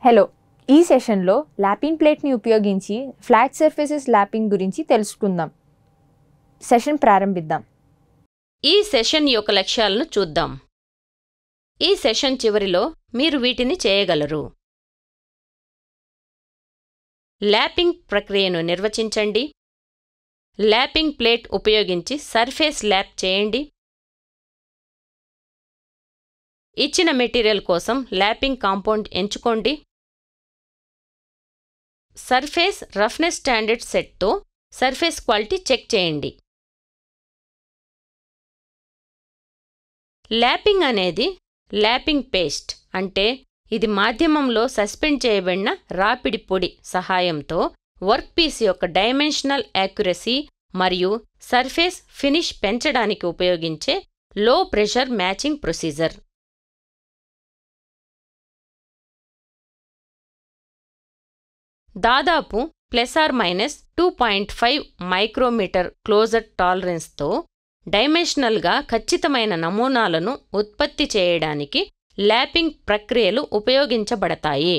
Hello, ఈ సెషన్లో lapping ప్లేట్ని ఉపయోగించి ఫ్లాట్ సర్ఫేసెస్ ల్యాపింగ్ గురించి తెలుసుకుందాం. సెషన్ ప్రారంభిద్దాం. ఈ సెషన్ యొక్క లక్ష్యాలను చూద్దాం. ఈ సెషన్ చివరిలో మీరు వీటిని చేయగలరు. ల్యాపింగ్ ప్రక్రియను నిర్వచించండి. ల్యాపింగ్ ప్లేట్ ఉపయోగించి సర్ఫేస్ ల్యాప్ చేయండి. ఇచ్చిన మెటీరియల్ కోసం ల్యాపింగ్ కాంపౌండ్ ఎంచుకోండి. సర్ఫేస్ రఫ్నెస్ స్టాండర్డ్ సెట్తో సర్ఫేస్ క్వాలిటీ చెక్ చేయండి. ల్యాపింగ్ అనేది ల్యాపింగ్ పేస్ట్ అంటే ఇది మాధ్యమంలో సస్పెండ్ చేయబడిన రాపిడి పొడి సహాయంతో వర్క్ పీస్ యొక్క డైమెన్షనల్ యాక్యురసీ మరియు సర్ఫేస్ ఫినిష్ పెంచడానికి ఉపయోగించే లో ప్రెషర్ మ్యాచింగ్ ప్రొసీజర్. దాదాపు ±2.5 మైక్రోమీటర్ క్లోజర్ టాలరెన్స్తో డైమెన్షనల్గా ఖచ్చితమైన నమూనాలను ఉత్పత్తి చేయడానికి ల్యాపింగ్ ప్రక్రియలు ఉపయోగించబడతాయి.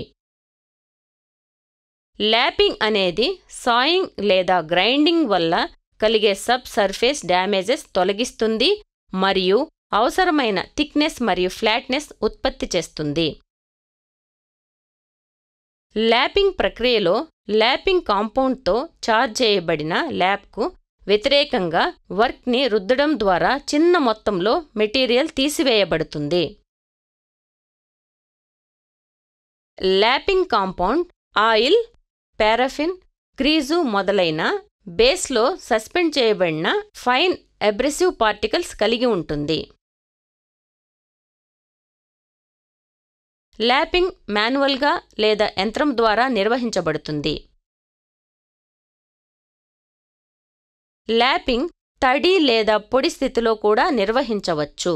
ల్యాపింగ్ అనేది సాయింగ్ లేదా గ్రైండింగ్ వల్ల కలిగే సబ్ సర్ఫేస్ డ్యామేజెస్ తొలగిస్తుంది మరియు అవసరమైన థిక్నెస్ మరియు ఫ్లాట్నెస్ ఉత్పత్తి చేస్తుంది. ల్యాపింగ్ ప్రక్రియలో ల్యాపింగ్ కాంపౌండ్తో చార్జ్ చేయబడిన ల్యాప్కు వ్యతిరేకంగా వర్క్ని రుద్దడం ద్వారా చిన్న మొత్తంలో మెటీరియల్ తీసివేయబడుతుంది. Lapping compound oil, paraffin, grease మొదలైన బేస్లో సస్పెండ్ చేయబడిన ఫైన్ అబ్రెసివ్ పార్టికల్స్ కలిగి ఉంటుంది. ల్యాపింగ్ మాన్యువల్గా లేదా యంత్రం ద్వారా నిర్వహించబడుతుంది. ల్యాపింగ్ తడి లేదా పొడి స్థితిలో కూడా నిర్వహించవచ్చు.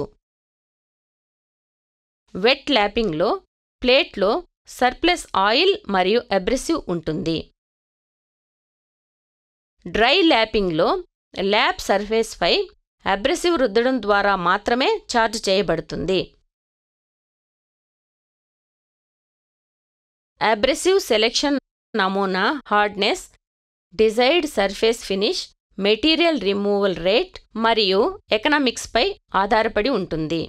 వెట్ ల్యాపింగ్లో ప్లేట్లో సర్ప్లస్ ఆయిల్ మరియు అబ్రెసివ్ ఉంటుంది. డ్రై ల్యాపింగ్లో ల్యాప్ సర్ఫేస్పై అబ్రెసివ్ రుద్దడం ద్వారా మాత్రమే చార్జ్ చేయబడుతుంది. అబ్రెసివ్ సెలెక్షన్ నమూనా hardness, desired surface finish, material removal rate మరియు ఎకనామిక్స్పై ఆధారపడి ఉంటుంది.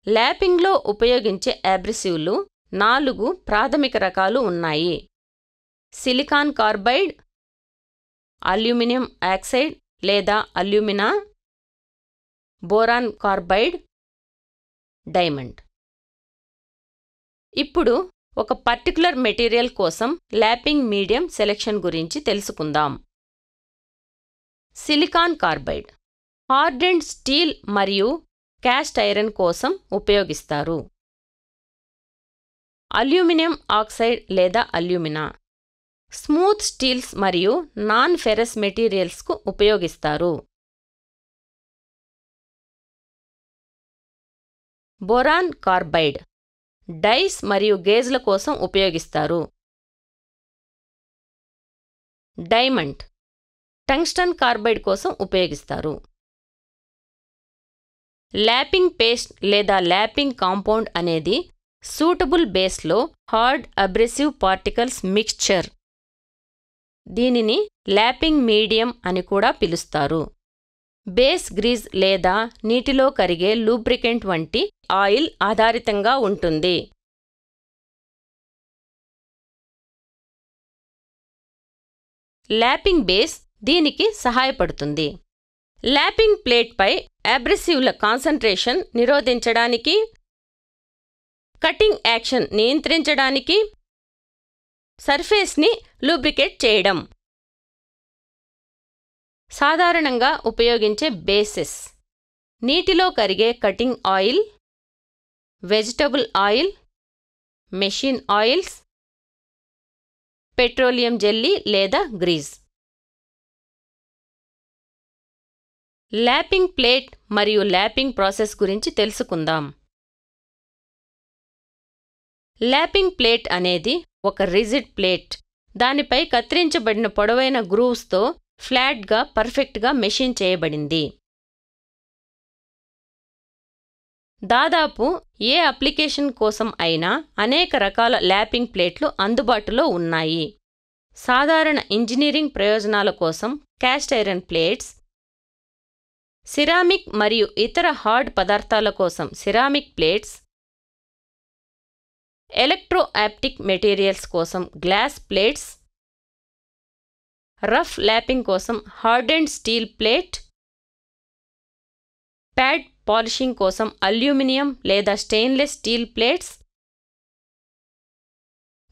ల్యాపింగ్లో ఉపయోగించే అబ్రెసివ్లు 4 ప్రాథమిక రకాలు ఉన్నాయి: సిలికాన్ కార్బైడ్, అల్యూమినియం ఆక్సైడ్ లేదా అల్యూమినా, బోరాన్ కార్బైడ్, డైమండ్. ఇప్పుడు ఒక పర్టిక్యులర్ మెటీరియల్ కోసం ల్యాపింగ్ మీడియం సెలెక్షన్ గురించి తెలుసుకుందాం. సిలికాన్ కార్బైడ్ హార్డెండ్ స్టీల్ మరియు క్యాస్ట్ ఐరన్ కోసం ఉపయోగిస్తారు. అల్యూమినియం ఆక్సైడ్ లేదా అల్యూమినా స్మూత్ స్టీల్స్ మరియు నాన్ ఫెరస్ మెటీరియల్స్కు ఉపయోగిస్తారు. బోరాన్ కార్బైడ్ డైస్ మరియు గేజ్ల కోసం ఉపయోగిస్తారు. డైమండ్ టంగ్స్టన్ కార్బైడ్ కోసం ఉపయోగిస్తారు. ల్యాపింగ్ పేస్ట్ లేదా ల్యాపింగ్ కాంపౌండ్ అనేది సూటబుల్ బేస్లో హార్డ్ అబ్రెసివ్ పార్టికల్స్ మిక్స్చర్. దీనిని ల్యాపింగ్ మీడియం అని కూడా పిలుస్తారు. బేస్ గ్రీజ్ లేదా నీటిలో కరిగే లూబ్రికెంట్ వంటి ఆయిల్ ఆధారితంగా ఉంటుంది. ల్యాపింగ్ బేస్ దీనికి సహాయపడుతుంది. ల్యాపింగ్ ప్లేట్పై అబ్రెసివ్ల కాన్సంట్రేషన్ నిరోధించడానికి, కటింగ్ యాక్షన్ నియంత్రించడానికి, సర్ఫేస్ని లూబ్రికేట్ చేయడం. సాధారణంగా ఉపయోగించే బేసెస్: నీటిలో కరిగే cutting oil, vegetable oil, machine oils, petroleum jelly లేదా గ్రీజ్. ల్యాపింగ్ ప్లేట్ మరియు ల్యాపింగ్ ప్రాసెస్ గురించి తెలుసుకుందాం. ల్యాపింగ్ ప్లేట్ అనేది ఒక రిజిడ్ ప్లేట్. దానిపై కత్తిరించబడిన పొడవైన గ్రూవ్స్తో ఫ్లాట్గా పర్ఫెక్ట్గా మెషిన్ చేయబడింది. దాదాపు ఏ అప్లికేషన్ కోసం అయినా అనేక రకాల ల్యాపింగ్ ప్లేట్లు అందుబాటులో ఉన్నాయి. సాధారణ ఇంజనీరింగ్ ప్రయోజనాల కోసం క్యాస్ట్ ఐరన్ ప్లేట్స్, సిరామిక్ మరియు ఇతర హార్డ్ పదార్థాల కోసం ceramic plates, electro optic materials కోసం గ్లాస్ ప్లేట్స్, రఫ్ ల్యాపింగ్ కోసం హార్డెన్డ్ స్టీల్ ప్లేట్, ప్యాడ్ పాలిషింగ్ కోసం అల్యూమినియం లేదా stainless steel plates,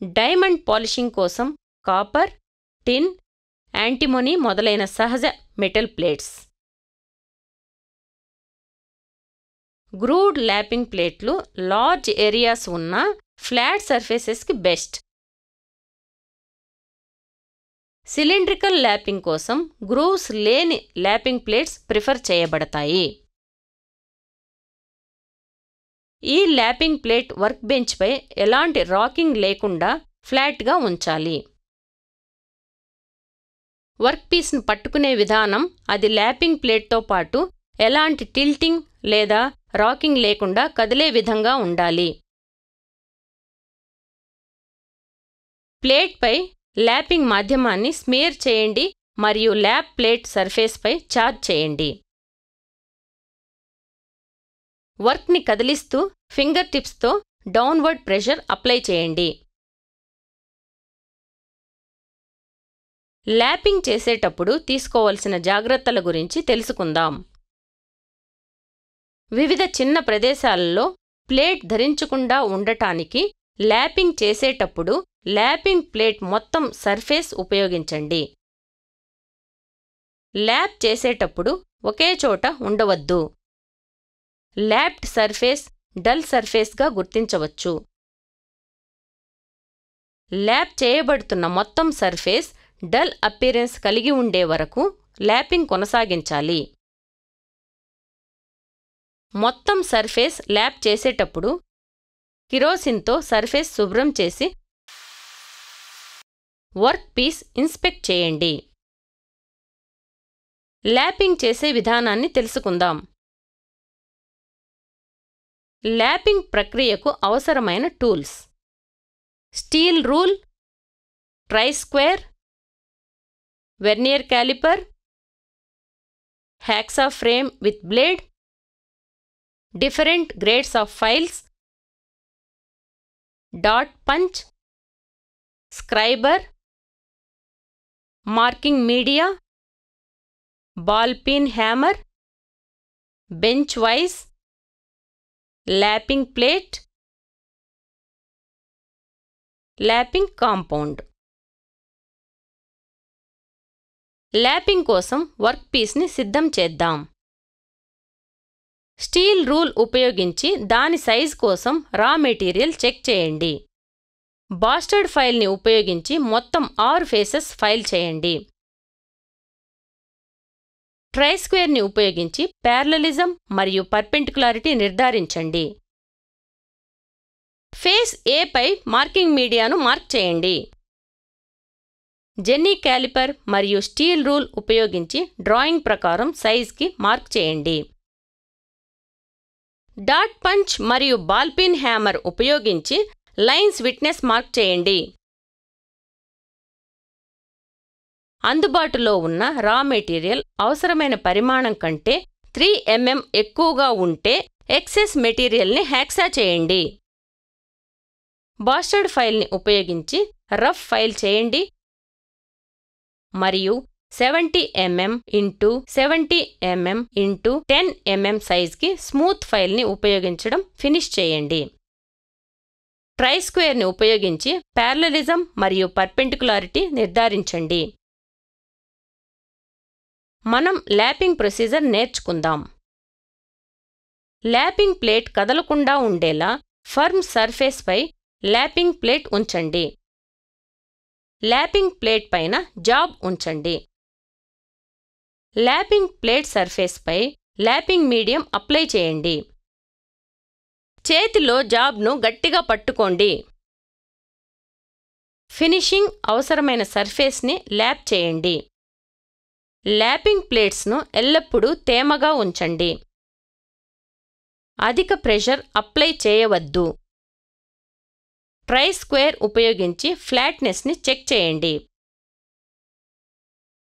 diamond polishing కోసం కాపర్, టిన్, యాంటిమోనీ మొదలైన సహజ మెటల్ ప్లేట్స్. గ్రూవ్డ్ ల్యాపింగ్ ప్లేట్లు లార్జ్ ఏరియాస్ ఉన్న ఫ్లాట్ సర్ఫేసెస్కి బెస్ట్. సిలిండ్రికల్ ల్యాపింగ్ కోసం గ్రూవ్స్ లేని ల్యాపింగ్ ప్లేట్స్ ప్రిఫర్ చేయబడతాయి. ఈ ల్యాపింగ్ ప్లేట్ వర్క్ బెంచ్పై ఎలాంటి రాకింగ్ లేకుండా ఫ్లాట్గా ఉంచాలి. వర్క్ పీస్ను పట్టుకునే విధానం అది ల్యాపింగ్ ప్లేట్తో పాటు ఎలాంటి టిల్టింగ్ లేదా రాకింగ్ లేకుండా కదిలే విధంగా ఉండాలి. ప్లేట్పై ల్యాపింగ్ మాధ్యమాన్ని స్మియర్ చేయండి మరియు ల్యాప్ ప్లేట్ సర్ఫేస్పై చార్జ్ చేయండి. వర్క్ని కదిలిస్తూ ఫింగర్ టిప్స్తో డౌన్వర్డ్ ప్రెషర్ అప్లై చేయండి. ల్యాపింగ్ చేసేటప్పుడు తీసుకోవలసిన జాగ్రత్తల గురించి తెలుసుకుందాం. వివిధ చిన్న ప్రదేశాలలో ప్లేట్ ధరించకుండా ఉండటానికి ల్యాపింగ్ చేసేటప్పుడు ల్యాపింగ్ ప్లేట్ మొత్తం సర్ఫేస్ ఉపయోగించండి. ల్యాప్ చేసేటప్పుడు ఒకే చోట ఉండవద్దు. ల్యాప్డ్ సర్ఫేస్ డల్ సర్ఫేస్గా గుర్తించవచ్చు. ల్యాప్ చేయబడుతున్న మొత్తం సర్ఫేస్ డల్ అపిరెన్స్ కలిగి ఉండే వరకు ల్యాపింగ్ కొనసాగించాలి. మొత్తం సర్ఫేస్ ల్యాప్ చేసేటప్పుడు కిరోసిన్తో సర్ఫేస్ శుభ్రం చేసి వర్క్ పీస్ ఇన్స్పెక్ట్ చేయండి. ల్యాపింగ్ చేసే విధానాన్ని తెలుసుకుందాం. ల్యాపింగ్ ప్రక్రియకు అవసరమైన tools: steel rule, try square, vernier caliper, hacksaw frame with blade, different grades of files, dot punch, scriber, marking media, ball pin hammer, bench vice, lapping plate, lapping compound. Lapping కోసం work పీస్ని సిద్ధం చేద్దాం. Steel rule ఉపయోగించి దాని size కోసం raw material check చేయండి. Bastard ఫైల్ని ఉపయోగించి మొత్తం 6 ఫేసెస్ ఫైల్ చేయండి. ట్రై స్క్వేర్ని ఉపయోగించి ప్యారలలిజం మరియు పర్పెండిక్యులారిటీ నిర్ధారించండి. ఫేస్ ఏ పై మార్కింగ్ మీడియాను మార్క్ చేయండి. జెన్నీ క్యాలిపర్ మరియు స్టీల్ రూల్ ఉపయోగించి డ్రాయింగ్ ప్రకారం సైజ్కి మార్క్ చేయండి. డాట్ పంచ్ మరియు బాల్ పిన్ హ్యామర్ ఉపయోగించి లైన్స్ విట్నెస్ మార్క్ చేయండి. అందుబాటులో ఉన్న రా మెటీరియల్ అవసరమైన పరిమాణం కంటే 3 mm ఎక్కువగా ఉంటే ఎక్సెస్ మెటీరియల్ని హ్యాక్సా చేయండి. బాస్టర్డ్ ఫైల్ని ఉపయోగించి రఫ్ ఫైల్ చేయండి మరియు 70 mm x 70 mm x 10 mm సైజ్కి smooth ఫైల్ని ఉపయోగించడం ఫినిష్ చేయండి. ట్రై స్క్వేర్ని ఉపయోగించి ప్యారలలిజం మరియు పర్పెండిక్యులారిటీ నిర్ధారించండి. మనం ల్యాపింగ్ ప్రొసీజర్ నేర్చుకుందాం. ల్యాపింగ్ ప్లేట్ కదలకుండా ఉండేలా ఫర్మ్ సర్ఫేస్పై ల్యాపింగ్ ప్లేట్ ఉంచండి. ల్యాపింగ్ ప్లేట్ పైన జాబ్ ఉంచండి. ల్యాపింగ్ ప్లేట్ సర్ఫేస్పై ల్యాపింగ్ మీడియం అప్లై చేయండి. చేతిలో జాబ్ను గట్టిగా పట్టుకోండి. ఫినిషింగ్ అవసరమైన సర్ఫేస్ని ల్యాప్ చేయండి. ల్యాపింగ్ ప్లేట్స్ను ఎల్లప్పుడూ తేమగా ఉంచండి. అధిక ప్రెషర్ అప్లై చేయవద్దు. ట్రై స్క్వేర్ ఉపయోగించి ఫ్లాట్నెస్ని చెక్ చేయండి.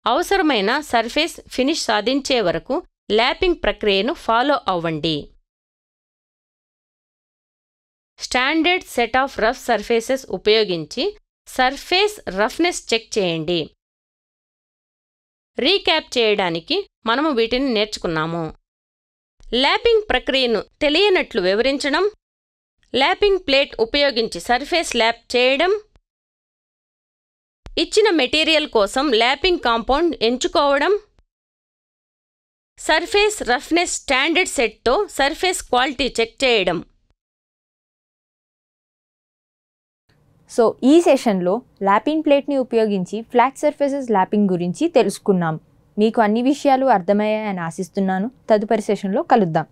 అవసరమైన సర్ఫేస్ ఫినిష్ సాధించే వరకు ల్యాపింగ్ ప్రక్రియను ఫాలో అవ్వండి. Standard set of rough surfaces ఉపయోగించి సర్ఫేస్ రఫ్నెస్ చెక్ చేయండి. రీక్యాప్ చేయడానికి మనము వీటిని నేర్చుకున్నాము. ల్యాపింగ్ ప్రక్రియను తెలియనట్లు వివరించడం, ల్యాపింగ్ ప్లేట్ ఉపయోగించి సర్ఫేస్ ల్యాప్ చేయడం, ఇచ్చిన మెటీరియల్ కోసం ల్యాపింగ్ కాంపౌండ్ ఎంచుకోవడం, సర్ఫేస్ రఫ్నెస్ స్టాండర్డ్ సెట్తో సర్ఫేస్ క్వాలిటీ చెక్ చేయడం. సో ఈ సెషన్లో ల్యాపింగ్ ప్లేట్ని ఉపయోగించి ఫ్లాట్ సర్ఫేసెస్ ల్యాపింగ్ గురించి తెలుసుకున్నాం. మీకు అన్ని విషయాలు అర్థమయ్యాయని ఆశిస్తున్నాను. తదుపరి సెషన్లో కలుద్దాం.